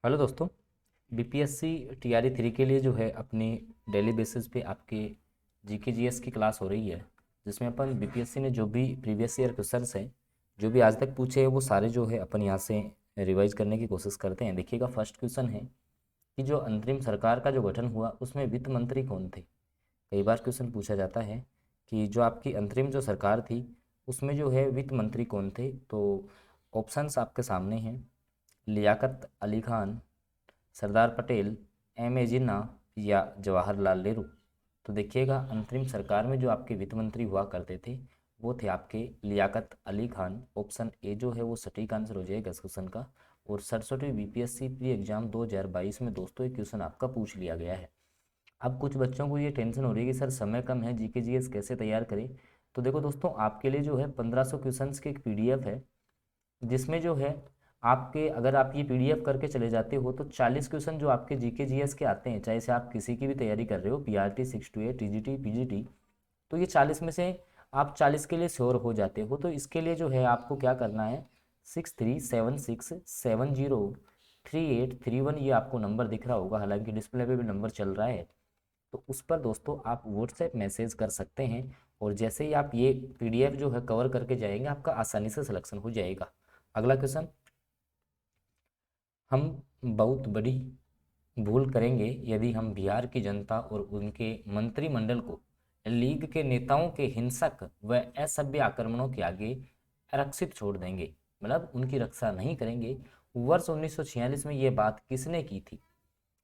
Hello दोस्तों। BPSC TRE 3 के लिए जो है अपनी डेली बेसिस पे आपके जीके जीएस की क्लास हो रही है, जिसमें अपन बीपीएससी ने जो भी प्रीवियस ईयर क्वेश्चंस हैं जो भी आज तक पूछे हैं वो सारे जो है अपन यहाँ से रिवाइज करने की कोशिश करते हैं। देखिएगा, फर्स्ट क्वेश्चन है कि जो अंतरिम सरकार का जो गठन हुआ उसमें वित्त मंत्री कौन थे। कई बार क्वेश्चन पूछा जाता है कि जो आपकी अंतरिम जो सरकार थी उसमें जो है वित्त मंत्री कौन थे। तो ऑप्शंस आपके सामने हैं: लियाकत अली खान, सरदार पटेल, एम ए जिन्ना या जवाहरलाल नेहरू। तो देखिएगा, अंतरिम सरकार में जो आपके वित्त मंत्री हुआ करते थे वो थे आपके लियाकत अली खान। ऑप्शन ए जो है वो सटीक आंसर हो जाएगा इस क्वेश्चन का। और 67वीं बीपीएससी प्री एग्जाम 2022 में दोस्तों एक क्वेश्चन आपका पूछ लिया गया है। अब कुछ बच्चों को ये टेंशन हो रही है कि सर समय कम है, जीके जीएस कैसे तैयार करें। तो देखो दोस्तों, आपके लिए जो है 1500 क्वेश्चंस की एक पीडीएफ है, जिसमें जो है आपके, अगर आप ये पीडीएफ करके चले जाते हो तो 40 क्वेश्चन जो आपके जीके जीएस के आते हैं, चाहे से आप किसी की भी तैयारी कर रहे हो, पीआरटी 6 to 8 टीजीटी पीजीटी, तो ये 40 में से आप 40 के लिए श्योर हो जाते हो। तो इसके लिए जो है आपको क्या करना है, 6376703831, ये आपको नंबर दिख रहा होगा, हालांकि डिस्प्ले पे भी नंबर चल रहा है। तो उस पर दोस्तों आप व्हाट्सएप मैसेज कर सकते हैं, और जैसे ही आप ये पीडीएफ जो है कवर करके जाएंगे आपका आसानी से सिलेक्शन हो जाएगा। अगला क्वेश्चन: हम बहुत बड़ी भूल करेंगे यदि हम बिहार की जनता और उनके मंत्रिमंडल को लीग के नेताओं के हिंसक व असभ्य आक्रमणों के आगे आरक्षित छोड़ देंगे, मतलब उनकी रक्षा नहीं करेंगे। वर्ष 1946 में ये बात किसने की थी?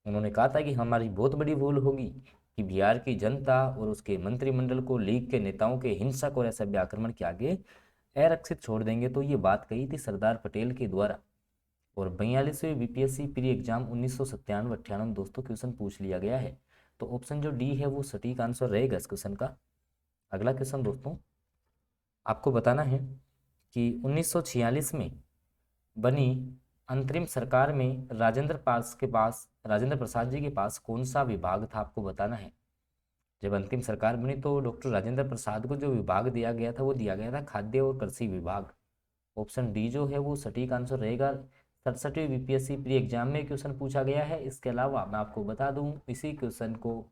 उन्होंने कहा था कि हमारी बहुत बड़ी भूल होगी कि बिहार की जनता और उसके मंत्रिमंडल को लीग के नेताओं के हिंसक और असभ्य आक्रमण के आगे आरक्षित छोड़ देंगे। तो ये बात कही थी सरदार पटेल के द्वारा। और 42वीं बीपीएससी प्री एग्जाम 1997-98 में दोस्तों क्वेश्चन पूछ लिया गया है। तो ऑप्शन जो डी है वो सटीक आंसर रहेगा इस क्वेश्चन का। अगला क्वेश्चन दोस्तों, आपको बताना है कि 1946 में बनी अंतरिम सरकार में राजेंद्र प्रसाद जी के पास कौन सा विभाग था, आपको बताना है। जब अंतिम सरकार बनी तो डॉक्टर राजेंद्र प्रसाद को जो विभाग दिया गया था वो दिया गया था खाद्य और कृषि विभाग। ऑप्शन डी जो है वो सटीक आंसर रहेगा। 67वीं बीपीएससी प्री एग्जाम में क्वेश्चन पूछा गया है। इसके अलावा मैं आपको बता दूं, इसी क्वेश्चन को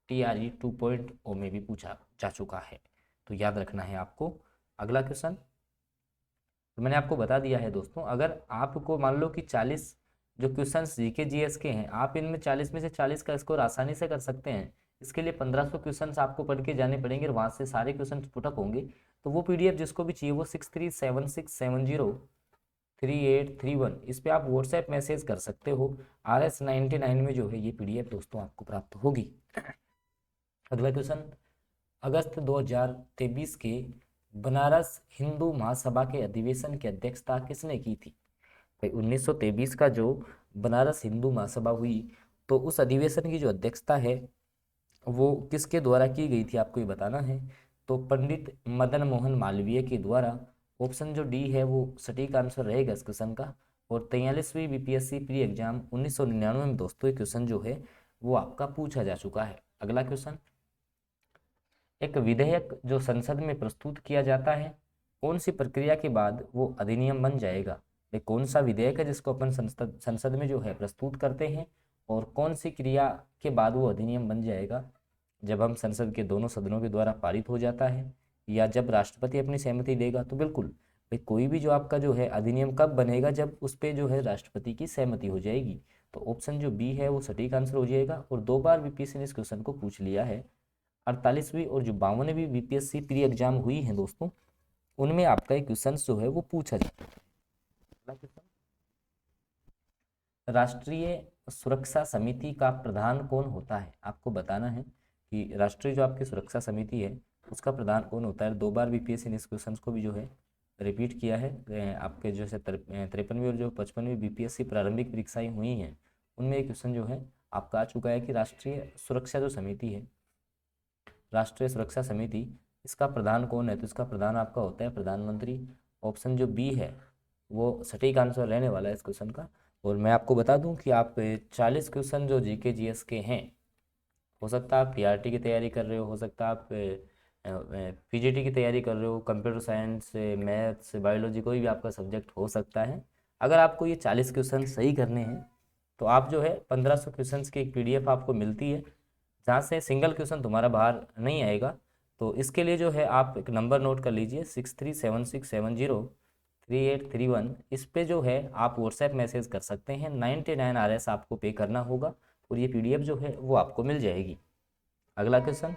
टीआरई 2.0 में भी पूछा जा चुका है, तो याद रखना है आपको। अगला क्वेश्चन, तो मैंने आपको बता दिया है दोस्तों, अगर आपको मान लो कि 40 जो क्वेश्चंस जीके जीएस के हैं, आप इनमें 40 में से 40 का स्कोर आसानी से कर सकते हैं। इसके लिए 1500 क्वेश्चंस आपको पढ़ के जाने पड़ेंगे और वहाँ से सारे क्वेश्चन पुटअप होंगे। तो वो पीडीएफ जिसको भी चाहिए वो 6376703831, इस पे आप व्हाट्सएप मैसेज कर सकते हो। RS99 में जो है ये पीडीएफ दोस्तों आपको प्राप्त होगी। अगला क्वेश्चन, अगस्त 2023 के बनारस हिंदू महासभा के अधिवेशन की अध्यक्षता किसने की थी? भाई 1923 का जो बनारस हिंदू महासभा हुई, तो उस अधिवेशन की जो अध्यक्षता है वो किसके द्वारा की गई थी, आपको ये बताना है। तो पंडित मदन मोहन मालवीय के द्वारा। ऑप्शन जो डी है वो सटीक आंसर रहेगा इस क्वेश्चन का। और 43वीं बीपीएससी प्री एग्जाम 1999 में दोस्तों ये क्वेश्चन जो है वो आपका पूछा जा चुका है। अगला क्वेश्चन, एक विधेयक जो संसद में प्रस्तुत किया जाता है, कौन सी प्रक्रिया के बाद वो अधिनियम बन जाएगा? ये कौन सा विधेयक है जिसको अपन संसद संसद में जो है प्रस्तुत करते हैं, और कौन सी क्रिया के बाद वो अधिनियम बन जाएगा? जब हम संसद के दोनों सदनों के द्वारा पारित हो जाता है, या जब राष्ट्रपति अपनी सहमति देगा? तो बिल्कुल भाई, कोई भी जो आपका जो है अधिनियम कब बनेगा, जब उस पर जो है राष्ट्रपति की सहमति हो जाएगी। तो ऑप्शन जो बी है वो सटीक आंसर हो जाएगा। और 2 बार बीपीएससी ने इस क्वेश्चन को पूछ लिया है। 48वीं और जो 52वीं बीपीएससी प्री एग्जाम हुई है दोस्तों, उनमें आपका एक क्वेश्चन जो है वो पूछा जाता है। अगला क्वेश्चन, राष्ट्रीय सुरक्षा समिति का प्रधान कौन होता है? आपको बताना है कि राष्ट्रीय जो आपकी सुरक्षा समिति है उसका प्रधान कौन होता है। 2 बार बीपीएससी ने इस क्वेश्चन को भी जो है रिपीट किया है। आपके जो है 53वीं और जो 55वीं बीपीएससी प्रारंभिक परीक्षाएं हुई हैं उनमें एक क्वेश्चन जो है आपका आ चुका है कि राष्ट्रीय सुरक्षा जो समिति है, राष्ट्रीय सुरक्षा समिति, इसका प्रधान कौन है? तो इसका प्रधान आपका होता है प्रधानमंत्री। ऑप्शन जो बी है वो सटीक आंसर रहने वाला है इस क्वेश्चन का। और मैं आपको बता दूं कि आप 40 क्वेश्चन जो जीके जीएस के हैं, हो सकता है आप पीआरटी की तैयारी कर रहे हो सकता है आप पीजीटी की तैयारी कर रहे हो, कंप्यूटर साइंस, मैथ्स, बायोलॉजी, कोई भी आपका सब्जेक्ट हो सकता है। अगर आपको ये 40 क्वेश्चन सही करने हैं तो आप जो है 1500 क्वेश्चंस की एक PDF आपको मिलती है, जहाँ से सिंगल क्वेश्चन तुम्हारा बाहर नहीं आएगा। तो इसके लिए जो है आप एक नंबर नोट कर लीजिए 6376703831। इस पे जो है आप व्हाट्सएप मैसेज कर सकते हैं, 99 RS आपको पे करना होगा और ये PDF जो है वो आपको मिल जाएगी। अगला क्वेश्चन,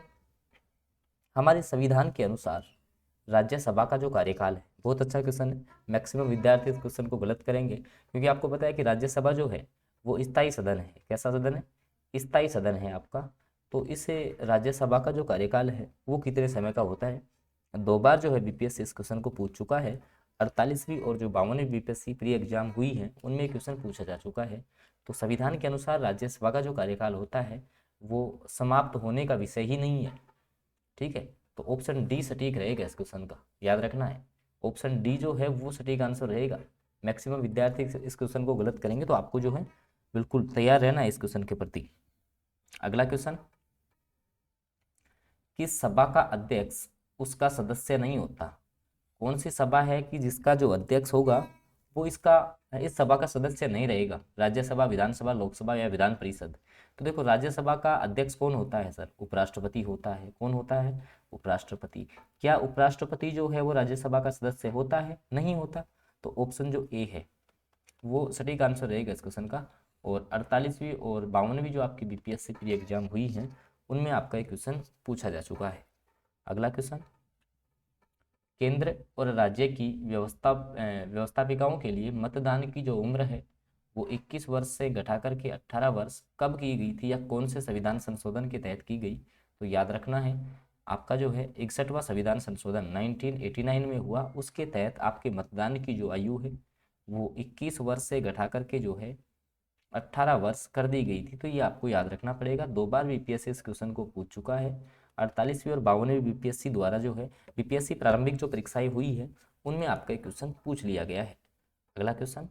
हमारे संविधान के अनुसार राज्यसभा का जो कार्यकाल है, बहुत अच्छा क्वेश्चन है, मैक्सिमम विद्यार्थी इस क्वेश्चन को गलत करेंगे, क्योंकि आपको पता है कि राज्यसभा जो है वो स्थायी सदन है। कैसा सदन है? स्थायी सदन है आपका। तो इस राज्यसभा का जो कार्यकाल है वो कितने समय का होता है? 2 बार जो है BPSC इस क्वेश्चन को पूछ चुका है। 48वीं और जो 52वीं BPSC प्री एग्जाम हुई है उनमें क्वेश्चन पूछा जा चुका है। तो संविधान के अनुसार राज्यसभा का जो कार्यकाल होता है वो समाप्त होने का विषय ही नहीं है। ठीक है, तो ऑप्शन डी सटीक रहेगा इस क्वेश्चन का, याद रखना है। ऑप्शन डी जो है वो सटीक आंसर रहेगा। मैक्सिमम विद्यार्थी इस क्वेश्चन को गलत करेंगे, तो आपको जो है बिल्कुल तैयार रहना है इस क्वेश्चन के प्रति। अगला क्वेश्चन, किस सभा का अध्यक्ष उसका सदस्य नहीं होता? कौन सी सभा है कि जिसका जो अध्यक्ष होगा वो इस सभा का सदस्य नहीं रहेगा? राज्यसभा, विधानसभा, लोकसभा या विधान परिषद? तो देखो, राज्यसभा का अध्यक्ष कौन होता है सर? उपराष्ट्रपति होता है। कौन होता है? उपराष्ट्रपति। क्या उपराष्ट्रपति जो है वो राज्यसभा का सदस्य होता है? नहीं होता। तो ऑप्शन जो ए है वो सटीक आंसर रहेगा इस क्वेश्चन का। और 48वीं और 52वीं जो आपकी BPSC प्री एग्जाम हुई है उनमें आपका एक क्वेश्चन पूछा जा चुका है। अगला क्वेश्चन, केंद्र और राज्य की व्यवस्थापिकाओं के लिए मतदान की जो उम्र है वो 21 वर्ष से घटाकर के 18 वर्ष कब की गई थी, या कौन से संविधान संशोधन के तहत की गई? तो याद रखना है, आपका जो है 61वां संविधान संशोधन 1989 में हुआ, उसके तहत आपके मतदान की जो आयु है वो 21 वर्ष से घटा करके जो है 18 वर्ष कर दी गई थी। तो ये आपको याद रखना पड़ेगा। 2 बार BPSC इस क्वेश्चन को पूछ चुका है। 48वीं और 52वीं BPSC द्वारा जो है BPSC प्रारंभिक जो परीक्षाएं हुई है उनमें आपका एक क्वेश्चन पूछ लिया गया है। अगला क्वेश्चन,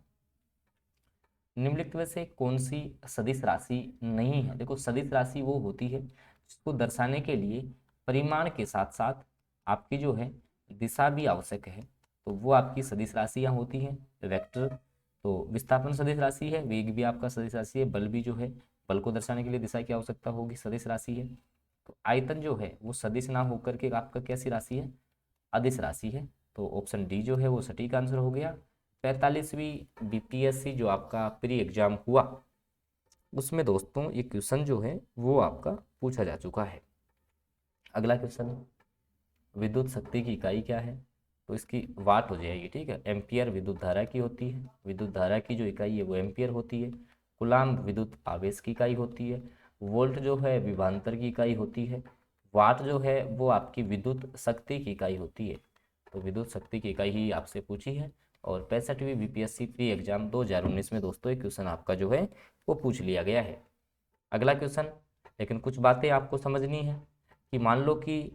निम्नलिखित में से कौन सी सदिश राशि नहीं है? देखो, सदिश राशि वो होती है जिसको दर्शाने के लिए परिमाण के साथ साथ आपकी जो है दिशा भी आवश्यक है, तो वो आपकी सदिश राशियाँ होती हैं। वेक्टर, तो विस्थापन सदिश राशि है, वेग भी आपका सदिश राशि है, बल भी जो है बल को दर्शाने के लिए दिशा की आवश्यकता होगी, सदिश राशि है। तो आयतन जो है वो सदिश ना होकर के आपका कैसी राशि है? अदिश राशि है। तो ऑप्शन डी जो है वो सटीक आंसर हो गया। 45वीं BPSC जो आपका प्री एग्जाम हुआ उसमें दोस्तों ये क्वेश्चन जो है वो आपका पूछा जा चुका है। अगला क्वेश्चन, विद्युत शक्ति की इकाई क्या है? तो इसकी वाट हो जाएगी। ठीक है, एम्पियर विद्युत धारा की होती है, विद्युत धारा की जो इकाई है वो एम्पियर होती है। कूलाम्ब विद्युत आवेश की इकाई होती है। वोल्ट जो है विभवांतर की इकाई होती है। वाट जो है वो आपकी विद्युत शक्ति की इकाई होती है। तो विद्युत शक्ति की इकाई ही आपसे पूछी है। और 65वीं BPSC प्री एग्जाम 2019 में दोस्तों एक क्वेश्चन आपका जो है वो पूछ लिया गया है। अगला क्वेश्चन, लेकिन कुछ बातें आपको समझनी है कि मान लो कि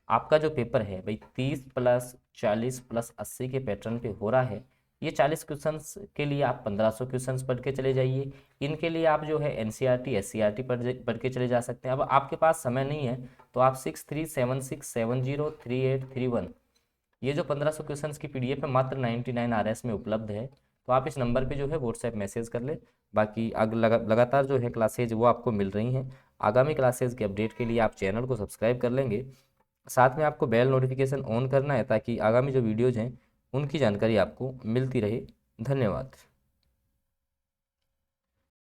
आपका जो पेपर है भाई 30 + 40 + 80 के पैटर्न पे हो रहा है। ये 40 क्वेश्चंस के लिए आप 1500 क्वेश्चंस पढ़ के चले जाइए। इनके लिए आप जो है NCERT SCERT पढ़ के चले जा सकते हैं। अब आपके पास समय नहीं है तो आप 6376703831 ये जो 1500 क्वेश्चंस की PDF है मात्र 99 RS में उपलब्ध है। तो आप इस नंबर पे जो है व्हाट्सएप मैसेज कर ले। बाकी लगातार जो है क्लासेज वो आपको मिल रही हैं। आगामी क्लासेज के अपडेट के लिए आप चैनल को सब्सक्राइब कर लेंगे। साथ में आपको बेल नोटिफिकेशन ऑन करना है ताकि आगामी जो वीडियोज़ हैं उनकी जानकारी आपको मिलती रहे। धन्यवाद।